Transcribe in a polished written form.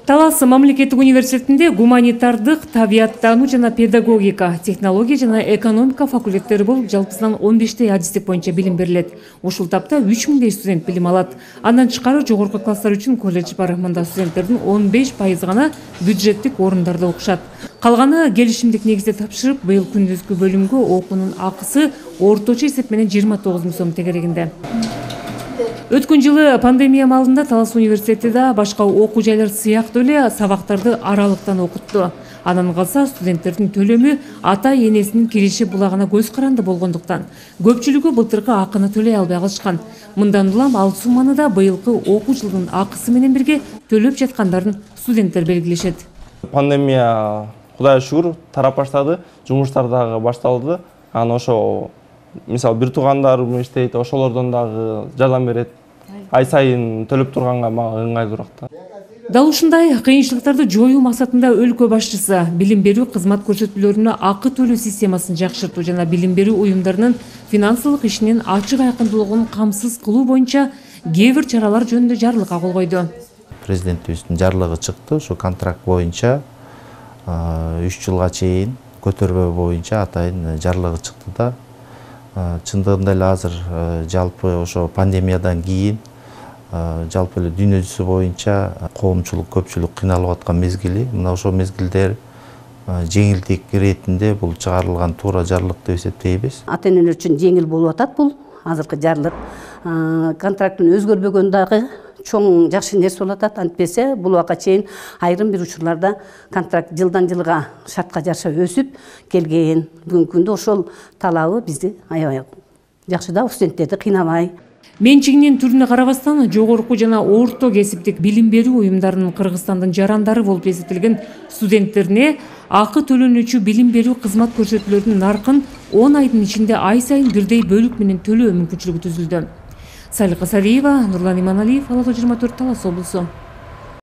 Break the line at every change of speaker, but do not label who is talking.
Талас мамлекеттик университетинде гуманитардык, табияттануу жана педагогика, технология жана экономика факультеттери болуп жалпысынан 15 адистик боюнча билим берилет. Ушул тапта 3000 студент билим алат. Андан тышкары жогорку класстар үчүн колледж бар. Мында студенттердин 15% гана бюджеттик орундарда окушат. Калганы келишимдик негизде тапшырып, быйыл күндүзгү бөлүмгө окуунун акысы орточо эсеп менен 29 миң сом тегерегинде. Өткөн жылы пандемия малында Талас университети да башка окуу жайлар сыяктуу эле сабактарды аралыктан окутту. Анан калса студенттердин төлөмү ата энесинин кириши булагына көз каранды болгондуктан көпчүлүгү былтыркы акыны төлөй албай калышкан. Мындан улам ал сумманы да быйылкы окуу жылынын акысы менен бирге төлөп жаткандарын студенттер белгилешет.
Пандемия Кудайга шүгүр тарап баштады, жумуштар дагы башталды. Анан ошо мисалы бир туугандарым иштейт, ошолордон дагы жардам берет. Ай сайын төлөп турганга мага ыңгайлуураак да.
Дал ушундай кыйынчылыктарды жоюу максатында өлкө башчысы билим берүү кызмат көрсөтүүлөрүнө акы төлөө системасын жакшыртуу жана билим берүү уюмдарынын финансылык ишинин ачык айкындуулугун камсыз кылуу боюнча кээ бир чаралар жөнүндө жарлыкка кол койду.
Президентибиздин жарлыгы чыкты, ушу контракт боюнча 3 жылга чейин көтөрбө боюнча атайын жарлыгы чыкты да. Чындыгында эле азыр жалпы ошо пандемиядан кийин жалпы эле дүйнө жүзү боюнча коомчулук көпчүлүк кыйналып аткан мезгили, мына ошол мезгилдер жеңилдик иретинде бул чыгарылган туура жарлык деп эсептейбиз.
Ата энелер үчүн жеңил болуп атат бул азыркы жарлык. Контракттын өзгөрбөгөн дагы чоң жакшы нерсе болуп атат. Антпесе бул убакка чейин айрым бир учурларда контракт жылдан жылга шартка жараша өсүп келген. Бүгүнкү күндө ошол талабы бизди аябай жакшы да, студенттерди кыйнабай.
Менчигинин түрүнө карабастан жогорку жана орто кесиптик билим берүү уюмдарынын Кыргызстандын жарандары болуп эсептелген студенттерине акы төлөнүүчү билим берүү кызмат көрсөтүүлөрүнүн наркын 10 айдын ичинде ай сайын бирдей бөлүк менен төлөө мүмкүнчүлүгү түзүлдү. Салика Сариева, Нурлан Иманалиев, Ала 24, Талас облусу.